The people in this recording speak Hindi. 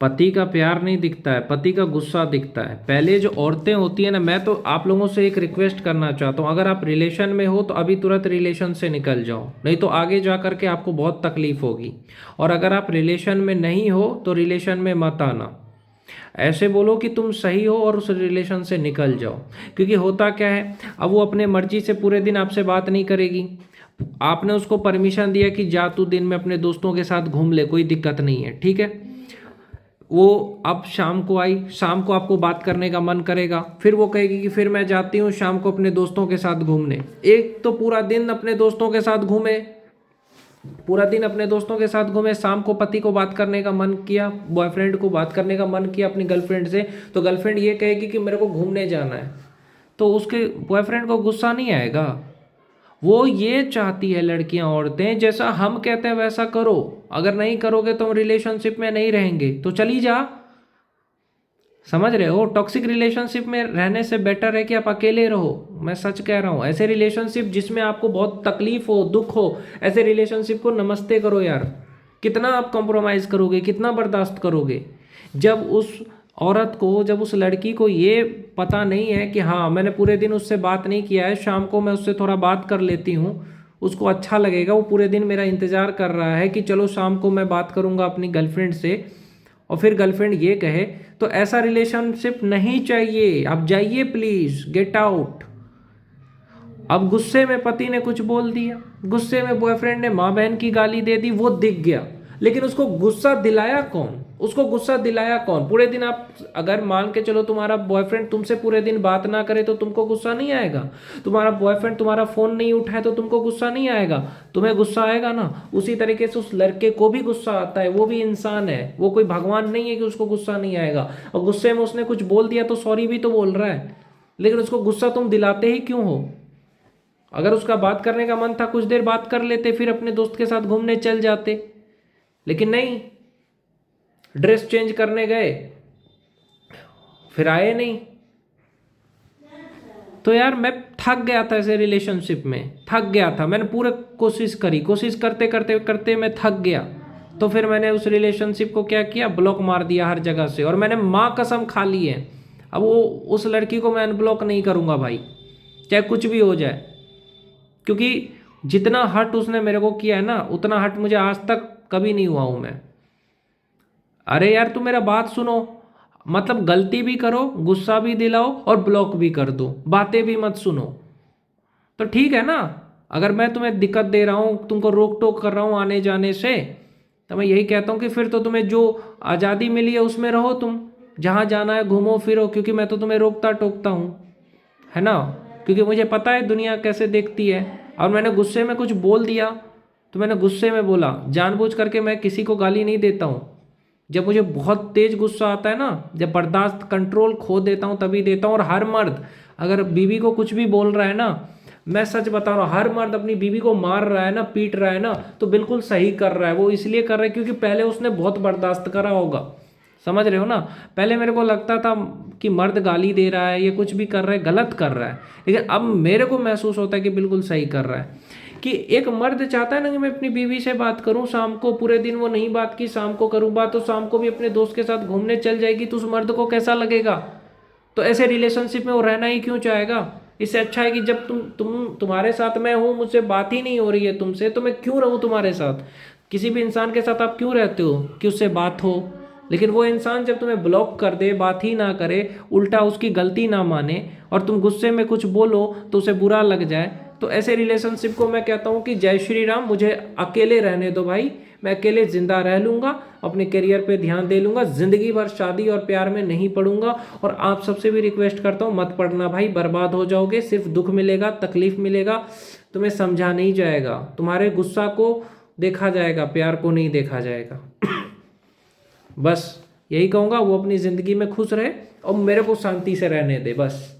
पति का प्यार नहीं दिखता है, पति का गुस्सा दिखता है। पहले जो औरतें होती है ना, मैं तो आप लोगों से एक रिक्वेस्ट करना चाहता हूँ, अगर आप रिलेशन में हो तो अभी तुरंत रिलेशन से निकल जाओ, नहीं तो आगे जा करके आपको बहुत तकलीफ होगी। और अगर आप रिलेशन में नहीं हो तो रिलेशन में मत आना। ऐसे बोलो कि तुम सही हो और उस रिलेशन से निकल जाओ। क्योंकि होता क्या है, अब वो अपने मर्जी से पूरे दिन आपसे बात नहीं करेगी। आपने उसको परमिशन दिया कि जा तू दिन में अपने दोस्तों के साथ घूम ले, कोई दिक्कत नहीं है, ठीक है। वो अब शाम को आई, शाम को आपको बात करने का मन करेगा, फिर वो कहेगी कि फिर मैं जाती हूँ शाम को अपने दोस्तों के साथ घूमने। एक तो पूरा दिन अपने दोस्तों के साथ घूमे, पूरा दिन अपने दोस्तों के साथ घूमे, शाम को पति को बात करने का मन किया, बॉयफ्रेंड को बात करने का मन किया अपनी गर्लफ्रेंड से, तो गर्लफ्रेंड ये कहेगी कि मेरे को घूमने जाना है, तो उसके बॉयफ्रेंड को गुस्सा नहीं आएगा। वो ये चाहती है लड़कियां, औरतें, जैसा हम कहते हैं वैसा करो, अगर नहीं करोगे तो हम रिलेशनशिप में नहीं रहेंगे तो चली जा। समझ रहे हो, टॉक्सिक रिलेशनशिप में रहने से बेटर है कि आप अकेले रहो। मैं सच कह रहा हूँ, ऐसे रिलेशनशिप जिसमें आपको बहुत तकलीफ हो, दुख हो, ऐसे रिलेशनशिप को नमस्ते करो यार। कितना आप कॉम्प्रोमाइज़ करोगे, कितना बर्दाश्त करोगे। जब उस औरत को, जब उस लड़की को ये पता नहीं है कि हाँ मैंने पूरे दिन उससे बात नहीं किया है, शाम को मैं उससे थोड़ा बात कर लेती हूँ, उसको अच्छा लगेगा, वो पूरे दिन मेरा इंतज़ार कर रहा है कि चलो शाम को मैं बात करूँगा अपनी गर्लफ्रेंड से, और फिर गर्लफ्रेंड ये कहे, तो ऐसा रिलेशनशिप नहीं चाहिए। आप जाइए प्लीज, गेट आउट। अब गुस्से में पति ने कुछ बोल दिया, गुस्से में बॉयफ्रेंड ने माँ बहन की गाली दे दी, वो दिख गया, लेकिन उसको गुस्सा दिलाया कौन, उसको गुस्सा दिलाया कौन। पूरे दिन आप अगर मान के चलो तुम्हारा बॉयफ्रेंड तुमसे पूरे दिन बात ना करे तो तुमको गुस्सा नहीं आएगा। तुम्हारा बॉयफ्रेंड तुम्हारा फोन नहीं उठाए तो तुमको गुस्सा नहीं आएगा, तुम्हें गुस्सा आएगा ना। उसी तरीके से उस लड़के को भी गुस्सा आता है, वो भी इंसान है, वो कोई भगवान नहीं है कि उसको गुस्सा नहीं आएगा। और गुस्से में उसने कुछ बोल दिया तो सॉरी भी तो बोल रहा है, लेकिन उसको गुस्सा तुम दिलाते ही क्यों हो। अगर उसका बात करने का मन था, कुछ देर बात कर लेते, फिर अपने दोस्त के साथ घूमने चल जाते, लेकिन नहीं, ड्रेस चेंज करने गए फिर आए नहीं। तो यार मैं थक गया था ऐसे रिलेशनशिप में, थक गया था। मैंने पूरे कोशिश करी, कोशिश करते करते करते मैं थक गया, तो फिर मैंने उस रिलेशनशिप को क्या किया, ब्लॉक मार दिया हर जगह से। और मैंने माँ कसम खा ली है, अब वो उस लड़की को मैं अनब्लॉक नहीं करूँगा भाई, चाहे कुछ भी हो जाए। क्योंकि जितना हर्ट उसने मेरे को किया है ना, उतना हर्ट मुझे आज तक कभी नहीं हुआ हूँ मैं। अरे यार तुम मेरा बात सुनो, मतलब गलती भी करो, गुस्सा भी दिलाओ और ब्लॉक भी कर दो, बातें भी मत सुनो, तो ठीक है ना। अगर मैं तुम्हें दिक्कत दे रहा हूँ, तुमको रोक टोक कर रहा हूँ आने जाने से, तो मैं यही कहता हूँ कि फिर तो तुम्हें जो आज़ादी मिली है उसमें रहो, तुम जहाँ जाना है घूमो फिरो, क्योंकि मैं तो तुम्हें रोकता टोकता हूँ, है ना। क्योंकि मुझे पता है दुनिया कैसे देखती है। और मैंने गुस्से में कुछ बोल दिया तो मैंने गुस्से में बोला, जानबूझ करके मैं किसी को गाली नहीं देता हूँ। जब मुझे बहुत तेज गुस्सा आता है ना, जब बर्दाश्त कंट्रोल खो देता हूँ तभी देता हूँ। और हर मर्द अगर बीवी को कुछ भी बोल रहा है ना, मैं सच बता रहा हूँ, हर मर्द अपनी बीवी को मार रहा है ना, पीट रहा है ना, तो बिल्कुल सही कर रहा है। वो इसलिए कर रहा है क्योंकि पहले उसने बहुत बर्दाश्त करा होगा, समझ रहे हो ना। पहले मेरे को लगता था कि मर्द गाली दे रहा है, ये कुछ भी कर रहा है, गलत कर रहा है, लेकिन अब मेरे को महसूस होता है कि बिल्कुल सही कर रहा है। कि एक मर्द चाहता है ना कि मैं अपनी बीवी से बात करूं शाम को, पूरे दिन वो नहीं बात की, शाम को करूं बात, तो शाम को भी अपने दोस्त के साथ घूमने चल जाएगी, तो उस मर्द को कैसा लगेगा। तो ऐसे रिलेशनशिप में वो रहना ही क्यों चाहेगा। इससे अच्छा है कि जब तुम्हारे साथ मैं हूँ, मुझसे बात ही नहीं हो रही है तुमसे, तो मैं क्यों रहूँ तुम्हारे साथ। किसी भी इंसान के साथ आप क्यों रहते हो, कि उससे बात हो। लेकिन वो इंसान जब तुम्हें ब्लॉक कर दे, बात ही ना करे, उल्टा उसकी गलती ना माने, और तुम गुस्से में कुछ बोलो तो उसे बुरा लग जाए, तो ऐसे रिलेशनशिप को मैं कहता हूँ कि जय श्री राम, मुझे अकेले रहने दो भाई, मैं अकेले जिंदा रह लूँगा, अपने करियर पे ध्यान दे लूँगा, ज़िंदगी भर शादी और प्यार में नहीं पड़ूंगा। और आप सबसे भी रिक्वेस्ट करता हूँ, मत पढ़ना भाई, बर्बाद हो जाओगे, सिर्फ दुख मिलेगा, तकलीफ मिलेगा, तुम्हें समझा नहीं जाएगा, तुम्हारे गुस्सा को देखा जाएगा, प्यार को नहीं देखा जाएगा। बस यही कहूँगा, वो अपनी ज़िंदगी में खुश रहे और मेरे को शांति से रहने दे बस।